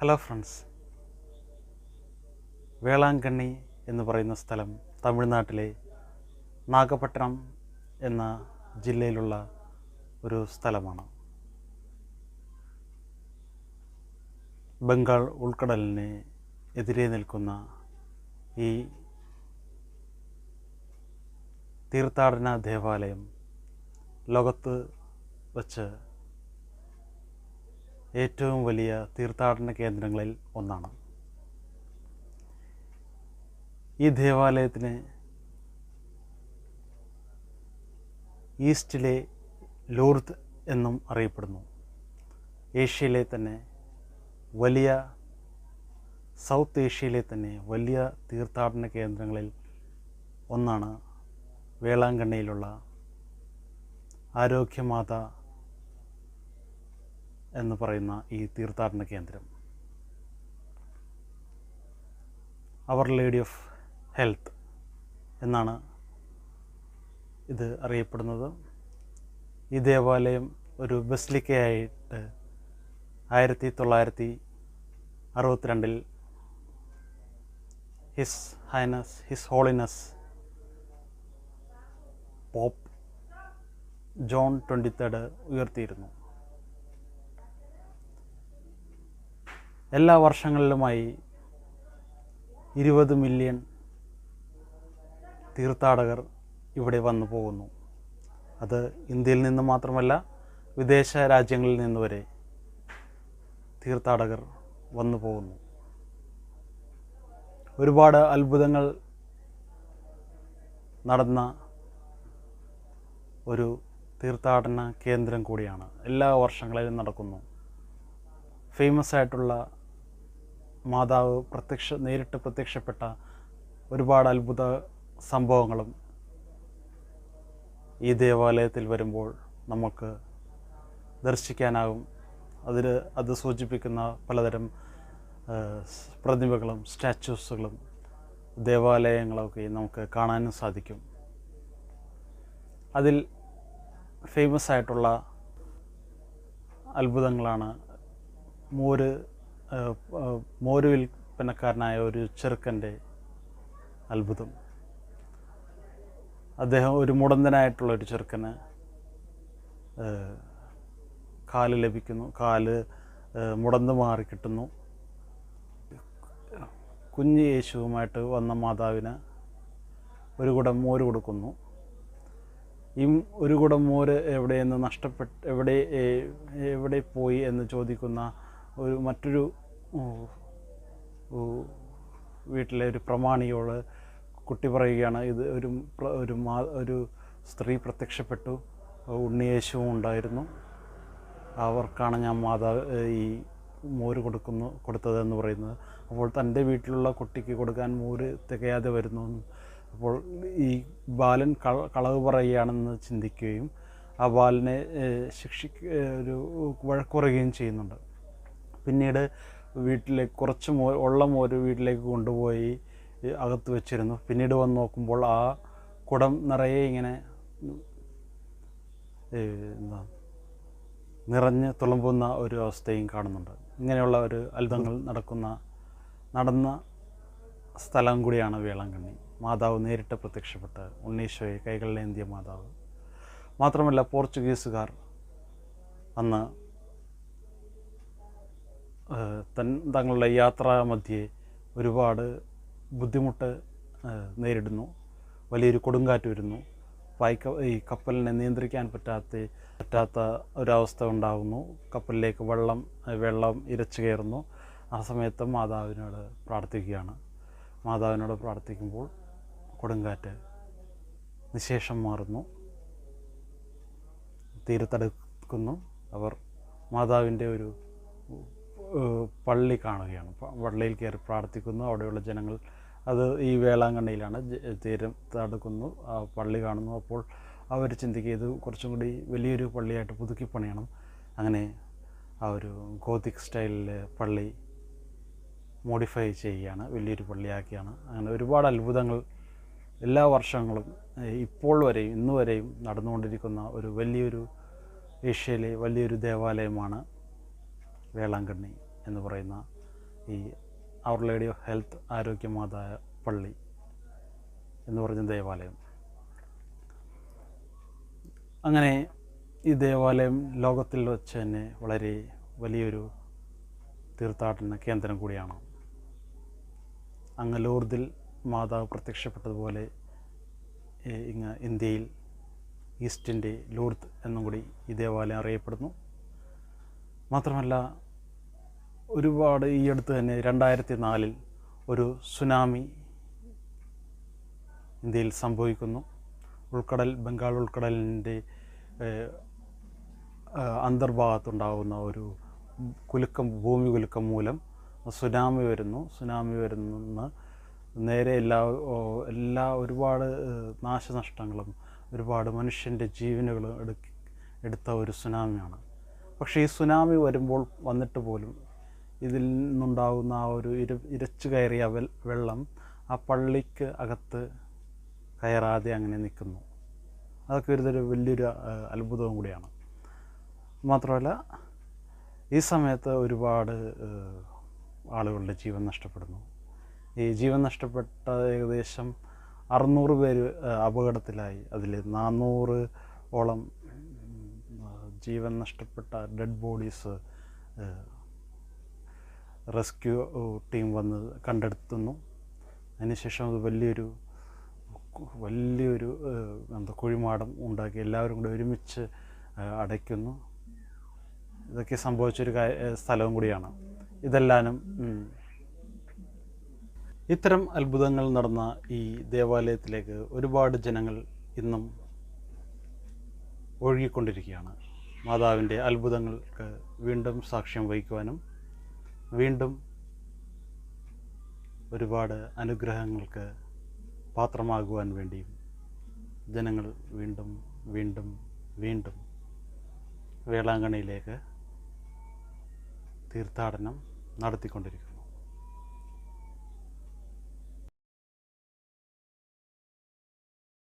Hello friends, Velankanni എന്ന് പറയുന്ന സ്ഥലം തമിഴ്നാട്ടിലെ നാഗപട്ടണം എന്ന ജില്ലയിലുള്ള ഒരു സ്ഥലമാണ്. ബംഗാൾ ഉൾക്കടലിന് എതിരെ നിൽക്കുന്ന ഈ തീർത്ഥാടന ദേവാലയം ലോകത്ത് വച്ച് ഏറ്റവും വലിയ തീർത്ഥാടന കേന്ദ്രങ്ങളിൽ ഒന്നാണ്. ഈ ദേവാലയത്തിന് ഈസ്റ്റിലെ ലൂർദ് എന്നും അറിയപ്പെടുന്നു. ഏഷ്യയിലെ തന്നെ വലിയ സൗത്ത് ഏഷ്യയിലെ തന്നെ വലിയ തീർത്ഥാടന കേന്ദ്രങ്ങളിൽ ഒന്നാണ് വേളാങ്കണ്ണിയിലുള്ള ആരോഗ്യമാത എന്ന് പറയുന്ന ഈ തീർത്ഥാടന കേന്ദ്രം. അവർ ലേഡി ഓഫ് ഹെൽത്ത് എന്നാണ് ഇത് അറിയപ്പെടുന്നത്. ഈ ദേവാലയം ഒരു ബസിലിക്കയായിട്ട് 1962 ഹിസ് ഹോളിനസ് പോപ്പ് ജോൺ 23 ഉയർത്തിയിരുന്നു. എല്ലാ വർഷങ്ങളിലുമായി 20 മില്യൺ തീർത്ഥാടകർ ഇവിടെ വന്നു പോകുന്നു. അത് ഇന്ത്യയിൽ നിന്ന് മാത്രമല്ല, വിദേശ രാജ്യങ്ങളിൽ നിന്ന് വരെ തീർത്ഥാടകർ വന്നു പോകുന്നു. ഒരുപാട് അത്ഭുതങ്ങൾ നടന്ന ഒരു തീർത്ഥാടന കേന്ദ്രം കൂടിയാണ്. എല്ലാ വർഷങ്ങളിലും നടക്കുന്നു. ഫേമസ് ആയിട്ടുള്ള മാതാവ് നേരിട്ട് പ്രത്യക്ഷപ്പെട്ട ഒരുപാട് അത്ഭുത സംഭവങ്ങളും ഈ ദേവാലയത്തിൽ വരുമ്പോൾ നമുക്ക് ദർശിക്കാനാകും. അത് സൂചിപ്പിക്കുന്ന പലതരം പ്രതിമകളും സ്റ്റാച്യൂസുകളും ദേവാലയങ്ങളൊക്കെ നമുക്ക് കാണാനും സാധിക്കും. അതിൽ ഫേമസ് ആയിട്ടുള്ള അത്ഭുതങ്ങളാണ് മോര് വിൽപ്പനക്കാരനായ ഒരു ചെറുക്കൻ്റെ അത്ഭുതം. അദ്ദേഹം ഒരു മുടന്തനായിട്ടുള്ള ഒരു ചെറുക്കന് കാല് ലഭിക്കുന്നു. കാല് മുടന്ത് മാറി കിട്ടുന്നു. കുഞ്ഞ് യേശുവുമായിട്ട് വന്ന മാതാവിന് ഒരു കുടം മോര് കൊടുക്കുന്നു. ഈ ഒരു കുടം മോര് എവിടെ പോയി എന്ന് ചോദിക്കുന്ന മറ്റൊരു വീട്ടിലെ ഒരു പ്രമാണിയോട് കുട്ടി പറയുകയാണ്, ഇത് ഒരു സ്ത്രീ പ്രത്യക്ഷപ്പെട്ടു, ഉണ്ണിയേശുവും ഉണ്ടായിരുന്നു, അവർക്കാണ് ഞാൻ ഈ മോര് കൊടുത്തതെന്ന് പറയുന്നത്. അപ്പോൾ തൻ്റെ വീട്ടിലുള്ള കുട്ടിക്ക് കൊടുക്കാൻ മോര് തികയാതെ വരുന്നു. അപ്പോൾ ഈ ബാലൻ കളവ് പറയുകയാണെന്ന് ചിന്തിക്കുകയും ആ ബാലനെ വഴക്കുറയുകയും ചെയ്യുന്നുണ്ട്. പിന്നീട് കുറച്ച് മോര് വീട്ടിലേക്ക് കൊണ്ടുപോയി അകത്ത് വെച്ചിരുന്നു. പിന്നീട് വന്ന് നോക്കുമ്പോൾ ആ കുടം നിറയെ ഇങ്ങനെ നിറഞ്ഞ് തുളുമ്പുന്ന ഒരു അവസ്ഥയും കാണുന്നുണ്ട്. ഇങ്ങനെയുള്ള ഒരു അത്ഭുതങ്ങൾ നടന്ന സ്ഥലം കൂടിയാണ് വേളാങ്കണ്ണി. മാതാവ് നേരിട്ട് പ്രത്യക്ഷപ്പെട്ട് ഉണ്ണീശോയെ കൈകളിലേന്തിയ മാതാവ്. മാത്രമല്ല, പോർച്ചുഗീസുകാർ അന്ന് തങ്ങളുടെ യാത്രാമധ്യേ ഒരുപാട് ബുദ്ധിമുട്ട് നേരിടുന്നു. വലിയൊരു കൊടുങ്കാറ്റ് വരുന്നു. ഈ കപ്പലിനെ നിയന്ത്രിക്കാൻ പറ്റാത്ത ഒരവസ്ഥ ഉണ്ടാകുന്നു. കപ്പലിലേക്ക് വെള്ളം ഇരച്ചു കയറുന്നു. ആ സമയത്ത് മാതാവിനോട് പ്രാർത്ഥിക്കുമ്പോൾ കൊടുങ്കാറ്റ് നിശേഷം മാറുന്നു. തീരത്തടുക്കുന്നു. അവർ മാതാവിൻ്റെ ഒരു പള്ളി കാണുകയാണ്. പള്ളിയിൽ കയറി പ്രാർത്ഥിക്കുന്നു. അവിടെയുള്ള ജനങ്ങൾ ഈ വേളാങ്കണ്ണിയിലാണ്. തീരത്തടുക്കുന്നു, ആ പള്ളി കാണുന്നു. അപ്പോൾ അവർ ചിന്തിക്കുക, ഇത് കുറച്ചും കൂടി വലിയൊരു പള്ളിയായിട്ട് പുതുക്കി പണിയണം. അങ്ങനെ ആ ഒരു ഗോതിക് സ്റ്റൈലിൽ പള്ളി മോഡിഫൈ ചെയ്യുകയാണ്, വലിയൊരു പള്ളിയാക്കിയാണ്. അങ്ങനെ ഒരുപാട് അത്ഭുതങ്ങൾ എല്ലാ വർഷങ്ങളും ഇന്ന് വരെയും നടന്നുകൊണ്ടിരിക്കുന്ന വലിയൊരു ഏഷ്യയിലെ വലിയൊരു ദേവാലയമാണ് വേളാങ്കണ്ണി എന്ന് പറയുന്ന ഈ അവർ ലേഡി ഓഫ് ഹെൽത്ത് ആരോഗ്യമാതാ പള്ളി എന്ന് പറഞ്ഞ ദേവാലയം. അങ്ങനെ ഈ ദേവാലയം ലോകത്തിൽ വെച്ച് തന്നെ വളരെ വലിയൊരു തീർത്ഥാടന കേന്ദ്രം കൂടിയാണ്. അങ്ങ് ലൂർദിൽ മാതാവ് പ്രത്യക്ഷപ്പെട്ടതുപോലെ ഇങ്ങ് ഇന്ത്യയിൽ ഈസ്റ്റിൻ്റെ ലൂർദ് എന്നും കൂടി ഈ ദേവാലയം അറിയപ്പെടുന്നു. മാത്രമല്ല ഒരുപാട് ഈ അടുത്ത് തന്നെ 2004 ഒരു സുനാമി ഇന്ത്യയിൽ സംഭവിക്കുന്നു. ബംഗാൾ ഉൾക്കടലിൻ്റെ അന്തർഭാഗത്തുണ്ടാകുന്ന ഒരു ഭൂമി കുലുക്കം മൂലം സുനാമി വരുന്ന നേരെ ഒരുപാട് നാശനഷ്ടങ്ങളും ഒരുപാട് മനുഷ്യൻ്റെ ജീവനുകളും എടുത്ത ഒരു സുനാമിയാണ്. പക്ഷേ ഈ സുനാമി വന്നിട്ട് പോലും ഇതിൽ നിന്നുണ്ടാകുന്ന ആ ഒരു ഇരച്ചു കയറിയ വെള്ളം ആ പള്ളിക്ക് അകത്ത് കയറാതെ അങ്ങനെ നിൽക്കുന്നു. അതൊക്കെ വലിയൊരു അത്ഭുതവും കൂടിയാണ്. മാത്രമല്ല ഈ സമയത്ത് ഒരുപാട് ആളുകളുടെ ജീവൻ നഷ്ടപ്പെടുന്നു. ഈ ജീവൻ നഷ്ടപ്പെട്ട ഏകദേശം 600 പേര് അപകടത്തിലായി. അതിൽ 400-ഓളം ജീവൻ നഷ്ടപ്പെട്ട ഡെഡ് ബോഡീസ് റെസ്ക്യൂ ടീം വന്ന് കണ്ടെടുത്തുന്നു. അതിനുശേഷം അത് വലിയൊരു കുഴിമാടം ഉണ്ടാക്കി എല്ലാവരും കൂടി ഒരുമിച്ച് അടയ്ക്കുന്നു. ഇതൊക്കെ സംഭവിച്ചൊരു സ്ഥലവും കൂടിയാണ്. ഇതെല്ലാനും ഇത്തരം അത്ഭുതങ്ങൾ നടന്ന ഈ ദേവാലയത്തിലേക്ക് ഒരുപാട് ജനങ്ങൾ ഇന്നും ഒഴുകിക്കൊണ്ടിരിക്കുകയാണ്. മാതാവിൻ്റെ അത്ഭുതങ്ങൾക്ക് വീണ്ടും സാക്ഷ്യം വഹിക്കുവാനും വീണ്ടും ഒരുപാട് അനുഗ്രഹങ്ങൾക്ക് പാത്രമാകുവാൻ വേണ്ടിയും ജനങ്ങൾ വീണ്ടും വീണ്ടും വീണ്ടും വേളാങ്കണ്ണിയിലേക്ക് തീർത്ഥാടനം നടത്തിക്കൊണ്ടിരിക്കും.